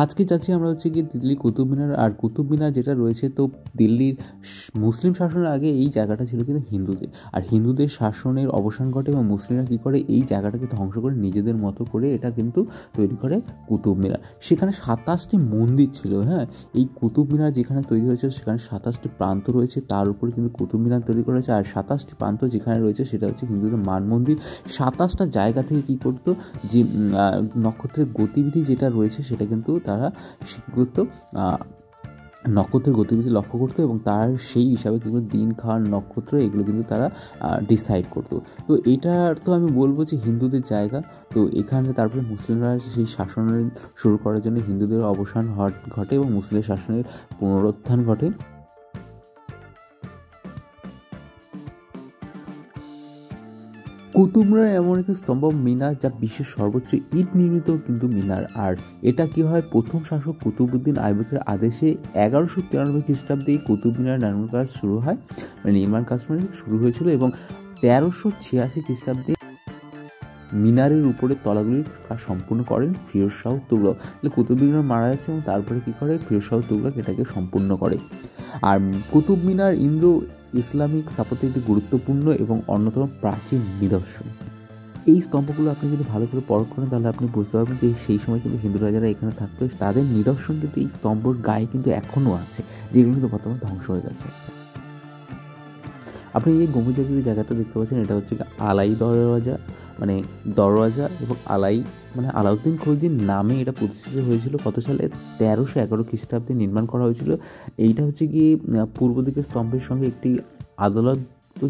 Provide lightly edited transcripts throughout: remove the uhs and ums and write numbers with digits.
আজকে যাচ্ছি আমরা হচ্ছে গিয়ে দিল্লি কুতুব মিনার। আর কুতুব মিনার যেটা রয়েছে, তো দিল্লির মুসলিম শাসনের আগে এই জায়গাটা ছিল কিন্তু হিন্দুদের, আর হিন্দুদের শাসনের অবসান ঘটে এবং মুসলিমরা কী করে এই জায়গাটাকে ধ্বংস করে নিজেদের মতো করে এটা কিন্তু তৈরি করে কুতুব মিনার। সেখানে 27টি মন্দির ছিল। হ্যাঁ, এই কুতুব মিনার যেখানে তৈরি হয়েছে সেখানে 27টি প্রান্ত রয়েছে, তার উপরে কিন্তু কুতুব মিনার তৈরি করা হয়েছে। আর 27টি প্রান্ত যেখানে রয়েছে সেটা হচ্ছে হিন্দুদের মান মন্দির। 27টা জায়গা থেকে কী করতো, যে নক্ষত্রের গতিবিধি যেটা রয়েছে সেটা কিন্তু তারা করতো, নক্ষত্রের গতিবিধি লক্ষ্য করতো এবং তার সেই হিসাবে কিন্তু দিন খান নক্ষত্র এগুলো কিন্তু তারা ডিসাইড করতো। তো এটা তো আমি বলবো যে হিন্দুদের জায়গা। তো এখানে তারপরে মুসলিমরা সেই শাসনের শুরু করার জন্য হিন্দুদের অবসান ঘটে এবং মুসলিম শাসনের পুনরুত্থান ঘটে। কুতুব মিনার এমন একটি স্তম্ভ মিনার যা বিশ্বের সর্বোচ্চ ইট নির্মিত কিন্তু মিনার। আর এটা কি হয়, প্রথম শাসক কুতুবউদ্দিন আইবকের আদেশে 1193 খ্রিস্টাব্দে এই কুতুব মিনার নির্মাণ কাজ শুরু হয়, নির্মাণ কাজ শুরু হয়েছিল এবং 1386 খ্রিস্টাব্দে মিনারের উপরে তলাগুলির কাজ সম্পূর্ণ করেন ফিরোজ শাহ তুগলক। কুতুব মিনার মারা যাচ্ছে এবং তারপরে কী করে ফিরোজ শাহ তুগলক এটাকে সম্পূর্ণ করে। আর কুতুব মিনার ইন্দো ইসলামিক স্থাপত্যের একটি গুরুত্বপূর্ণ এবং অন্যতম প্রাচীন নিদর্শন। এই স্তম্ভগুলো আপনি যদি ভালো করে পরখ করেন তাহলে আপনি বুঝতে পারবেন যে সেই সময় কিন্তু হিন্দু রাজারা এখানে থাকতো, তাদের নিদর্শন কিন্তু এই স্তম্ভর গায়ে কিন্তু এখনও আছে, যেগুলো কিন্তু বর্তমানে ধ্বংস হয়ে গেছে। আপনি এই গম্বুজাগিরি জায়গাটা দেখতে পাচ্ছেন, এটা হচ্ছে আলাই দরওয়াজা, মানে দরওয়াজা এবং আলাই মানে আলাউদ্দিন খলজির নামে এটা প্রতিষ্ঠিত হয়েছিল। কত সালে? 1311 খ্রিস্টাব্দে নির্মাণ করা হয়েছিল। এইটা হচ্ছে গিয়ে পূর্ব দিকের স্তম্ভের সঙ্গে একটি আদালত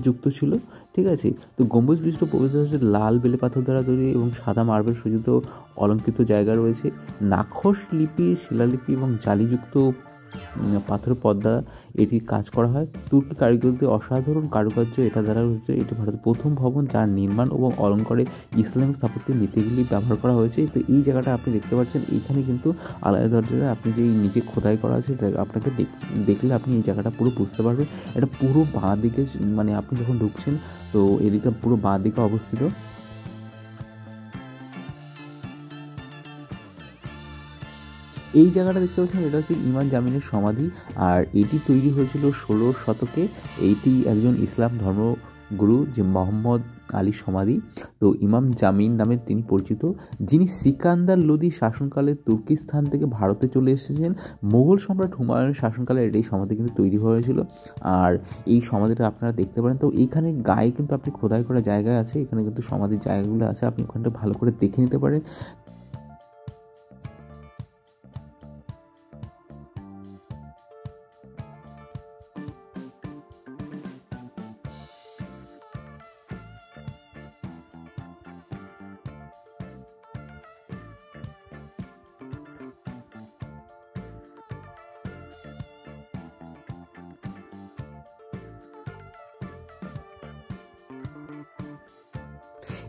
যুক্ত ছিল, ঠিক আছে। তো গম্বুজ বিশিষ্ট প্রবেশ হচ্ছে লাল বেলে পাথর দ্বারা তৈরি এবং সাদা মার্বেল সজ্জিত অলঙ্কৃত জায়গা রয়েছে। নাখোশ লিপি, শিলালিপি এবং জালিযুক্ত পাথরের পর্দা এটির কাজ করা হয়। তুর্কি কারিগরদের অসাধারণ কারুকার্য এটা দ্বারা হচ্ছে, এটি ভারতের প্রথম ভবন যার নির্মাণ এবং অলঙ্কারে ইসলামিক স্থাপত্যের নীতিগুলি ব্যবহার করা হয়েছে। তো এই জায়গাটা আপনি দেখতে পাচ্ছেন, এইখানে কিন্তু আলাই দরজাটা আপনি যে নিচে খোদাই করা আছে আপনাকে দেখলে আপনি এই জায়গাটা পুরো বুঝতে পারবেন। এটা পুরো বাঁ দিকে, মানে আপনি যখন ঢুকছেন তো এদিকটা পুরো বাঁ দিকে অবস্থিত। এই জায়গাটা দেখতে পাচ্ছেন, এটা হচ্ছে ইমাম জামিনের সমাধি। আর এটি তৈরি হয়েছিল 16 শতকে। এইটি একজন ইসলাম ধর্মগুরু যে মোহাম্মদ আলীর সমাধি। তো ইমাম জামিন নামে তিনি পরিচিত, যিনি সিকান্দার লোদি শাসনকালে তুর্কিস্তান থেকে ভারতে চলে এসেছেন। মোগল সম্রাট হুমায়ুনের শাসনকালে এই সমাধি কিন্তু তৈরি হয়েছিল। আর এই সমাধিটা আপনারা দেখতে পারেন। তো এইখানে গায়ে কিন্তু আপনি খোদাই করা জায়গা আছে, এখানে কিন্তু সমাধির জায়গাগুলো আছে, আপনি ওখানটা ভালো করে দেখে নিতে পারেন।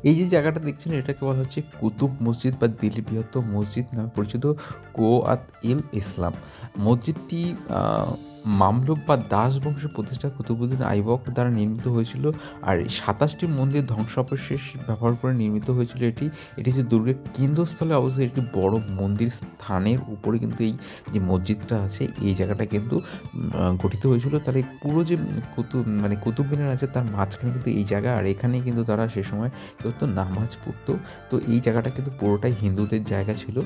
এই যে জায়গাটা দেখছেন এটাকে বলা হচ্ছে কুতুব মসজিদ বা দিল্লি বৃহত্তম মসজিদ নামে পরিচিত কুওয়াত ইল ইসলাম। মসজিদটি মামলুক বা দাস বংশের প্রতিষ্ঠা কুতুবউদ্দিন আইবক দ্বারা নির্মিত হয়েছিল। আর 27টি মন্দির ধ্বংসাবশেষ ব্যবহার করে নির্মিত হয়েছিল। এটি হচ্ছে দুর্গের কেন্দ্রস্থলে অবস্থিত একটি বড় মন্দির স্থানের উপরে কিন্তু এই যে মসজিদটা আছে এই জায়গাটা কিন্তু গঠিত হয়েছিল। তাহলে পুরো যে কুতুব মিনার আছে তার মাঝখানে কিন্তু এই জায়গা, আর এখানেই কিন্তু তারা সে সময় তো নামাজ পড়তো। তো এই জায়গাটা কিন্তু পুরোটাই হিন্দুদের জায়গা ছিল,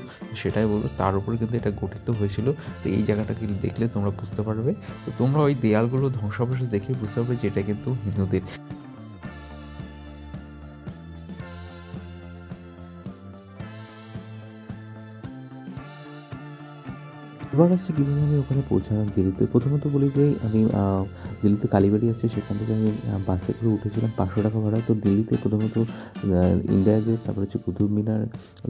সেটাই বলবো। তার উপরে কিন্তু এটা গঠিত হয়েছিল। তো এই জায়গাটা কিন্তু দেখলে তোমরা বুঝতে পারবে। তো তোমরা ওই দেয়ালগুলো ধ্বংসাবশেষ দেখে বুঝতে পারবে যে এটা কিন্তু হিন্দুদের। এবার আসছে কীভাবে আমি ওখানে পৌঁছালাম দিল্লিতে। প্রথমত বলি যে আমি দিল্লিতে কালীবাড়ি আছে, সেখান থেকে আমি বাসে করে উঠেছিলাম 500 টাকা ভাড়া। তো দিল্লিতে প্রথমত ইন্ডিয়া গেট, তারপর হচ্ছে কুতুব মিনার,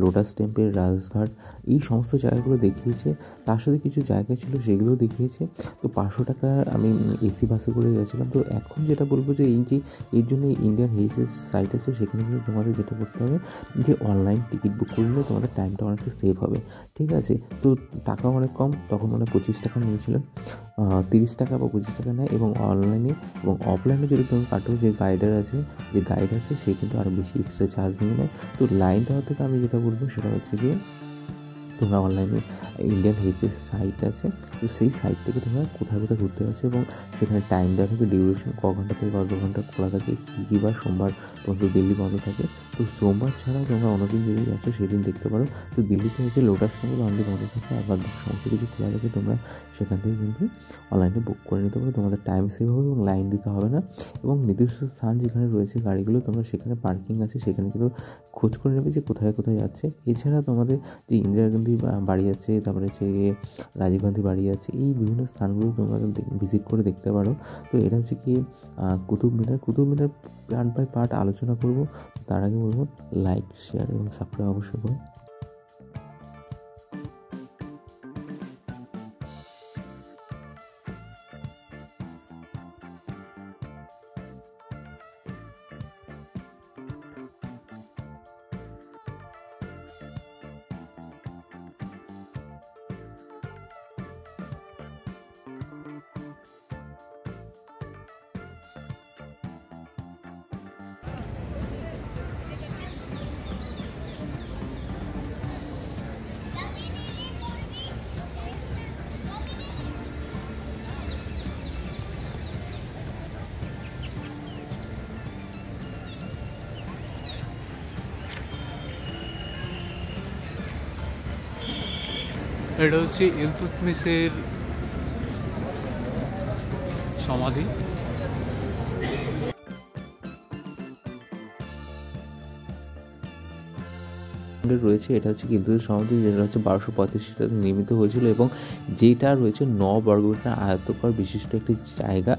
লোটাস টেম্পল, রাজঘাট, এই সমস্ত জায়গাগুলো দেখিয়েছে। তার সাথে কিছু জায়গা ছিল সেগুলোও দেখিয়েছে। তো 500 টাকা আমি এসি বাসে করে গেছিলাম। তো এখন যেটা বলবো যে এই যে এর জন্য ইন্ডিয়ান হেরিটেজ সাইট আছে, সেখানে কিন্তু তোমাদের যেটা করতে হবে যে অনলাইন টিকিট বুক করলে তোমাদের টাইমটা অনেকটা সেভ হবে, ঠিক আছে। তো টাকা অনেক কম, তখন 25 টাকা নিয়েছিলেন, 30 টাকা বা 25 টাকা নেয়। এবং অনলাইনে এবং অফলাইনে যদি তুমি কাটো, যে গাইড আছে সে কিন্তু আরও বেশি এক্সট্রা চার্জ নিয়ে নেয়। তো লাইন দেওয়ার থেকে আমি যেটা বলবো সেটা হচ্ছে গিয়ে তোমরা অনলাইনে ইন্ডিয়ান হেরিটেজ সাইট আছে। তো সেই সাইট থেকে তোমরা কোথায় কোথায় ঘুরতে যাচ্ছ এবং সেখানে টাইম দেওয়া থাকে, ডিউরেশন ক ঘন্টা থেকে কত ঘন্টা খোলা থাকে, কী বার সোমবার তোমাদের দিল্লি বন্ধ থাকে। তো সোমবার ছাড়া তোমরা অন্যদিন যদি যাচ্ছ সেদিন দেখতে পারো। তো দিল্লিতে হচ্ছে লোটাস টেম্পল অনলি বন্ধ থাকে, আবার সমস্ত কিছু খোলা থাকে। তোমরা সেখান থেকে কিন্তু অনলাইনে বুক করে নিতে পারো, তোমাদের টাইম সেভ হবে এবং লাইন দিতে হবে না। এবং নির্দিষ্ট স্থান যেখানে রয়েছে গাড়িগুলো, তোমরা সেখানে পার্কিং আছে সেখানে কিন্তু খোঁজ করে নেবে যে কোথায় কোথায় যাচ্ছে। এছাড়া তোমাদের যে ইন্দিরা গান্ধী বাড়ি আছে, তারপরে হচ্ছে গিয়ে রাজীব গান্ধী বাড়ি আছে, এই বিভিন্ন স্থানগুলো তোমরা ভিজিট করে দেখতে পারো। তো এটা হচ্ছে কি Qutub Minar part by part আলোচনা করব। তার আগে বলবো লাইক, শেয়ার এবং সাবস্ক্রাইব অবশ্যই করো। এটা হচ্ছে ইলতুৎমিশের সমাধি। রয়েছে এটা হচ্ছে ইলতুৎমিশ সমাধি, যেটা হচ্ছে 1235 সালে নির্মিত হয়েছিল এবং যেটা রয়েছে 9 বর্গমিটার আয়তকার বিশিষ্ট একটি জায়গা।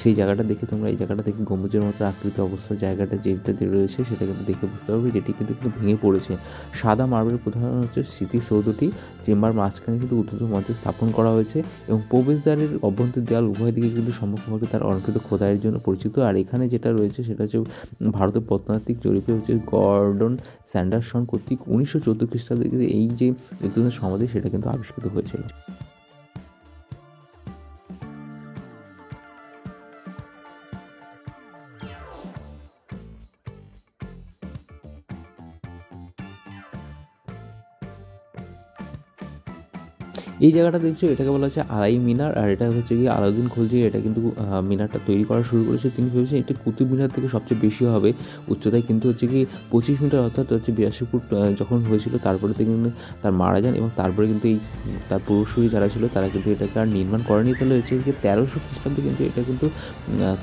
সেই জায়গাটা দেখে তোমরা এই জায়গাটা দেখে গম্বুজের মতো আকৃতি অবস্থার জায়গাটা যেটা রয়েছে সেটা কিন্তু দেখে বুঝতে পারবে, যেটি কিন্তু ভেঙে পড়েছে। সাদা মার্বেলের প্রধান হচ্ছে স্মৃতিসৌধটি চেম্বার মাঝখানে কিন্তু উদ্ধৃত মঞ্চে স্থাপন করা হয়েছে এবং প্রবেশদ্বারের অভ্যন্তরীণ দেয়াল উভয় দিকে কিন্তু সম্মুখভাগে তার অলঙ্কৃত খোদাইয়ের জন্য পরিচিত। আর এখানে যেটা রয়েছে সেটা হচ্ছে ভারতের প্রত্নতাত্ত্বিক জরিপে হচ্ছে গর্ডন স্যান্ডারসন কর্তৃক 1914 খ্রিস্টাব্দে এই যে ইলতুৎমিশ সমাধি সেটা কিন্তু আবিষ্কৃত হয়েছিল। এই জায়গাটা দেখছো এটাকে বলা হচ্ছে আলাই মিনার, আর এটা হচ্ছে গিয়ে আলাউদ্দিন খলজি এটা কিন্তু মিনারটা তৈরি করা শুরু করেছে। তিনি ভেবেছেন এটি কুতুব মিনার থেকে সবচেয়ে বেশি হবে উচ্চতায়, কিন্তু হচ্ছে কি 25 মিটার অর্থাৎ হচ্ছে 82 ফুট যখন হয়েছিল তারপরে তিনি তার মারা যান এবং তারপরে কিন্তু এই তার পূর্বসূরি যারা ছিল তারা কিন্তু এটাকে আর নির্মাণ করেনি। তাহলে হচ্ছে কি 1300 খ্রিস্টাব্দে কিন্তু এটা কিন্তু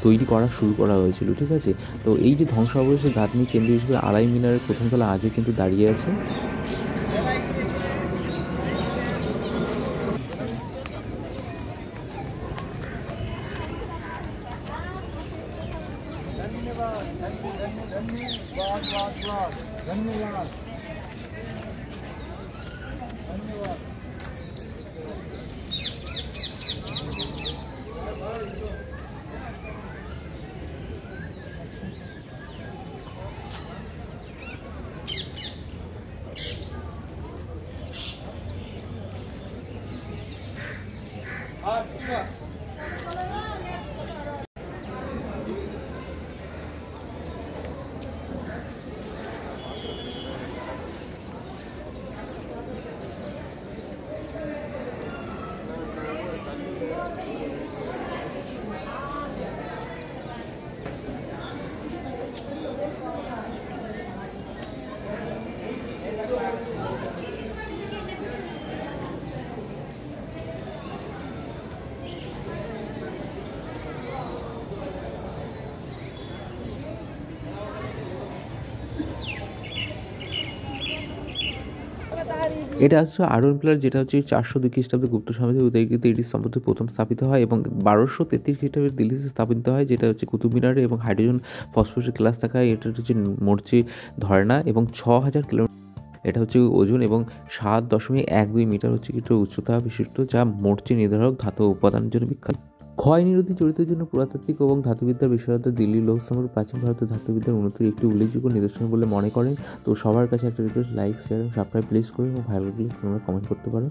তৈরি করা শুরু করা হয়েছিল, ঠিক আছে। তো এই যে ধ্বংসাবশেষের গাঁথনি কেন্দ্র হিসেবে আলাই মিনারের প্রথম তলা আজও কিন্তু দাঁড়িয়ে আছে। এটা হচ্ছে আয়রন পিলার, যেটা হচ্ছে 402 খ্রিস্টাব্দে গুপ্ত সাম্রাজ্যের উদয়কৃত এটি স্তম্ভটি প্রথম স্থাপিত হয় এবং 1233 খ্রিস্টাব্দে দিল্লিতে স্থাপিত হয়, যেটা হচ্ছে কুতুব মিনারে এবং হাইড্রোজেন ফসফরাসের গ্লাস থাকায় এটা হচ্ছে মরচে ধরে না এবং 6000 কিলোমিটার এটা হচ্ছে ওজন এবং 7.12 মিটার হচ্ছে একটা উচ্চতা বিশিষ্ট, যা মরচে নির্ধারক ধাতব উপাদানের জন্য বিখ্যাত। ক্ষয় নিরোধী চরিত্রের জন্য পুরাতাত্ত্বিক এবং ধাতুবিদ্যার বিশারদরা দিল্লির লৌহস্তম্ভ প্রাচীন ভারতের ধাতুবিদ্যার উন্নতির একটি উল্লেখযোগ্য নিদর্শন বলে মনে করেন। তো সবার কাছে একটা রিকোয়েস্ট, লাইক, শেয়ার এবং সাবস্ক্রাইব প্লিজ করে এবং ভালো লাগলে তোমরা কমেন্ট করতে পারো।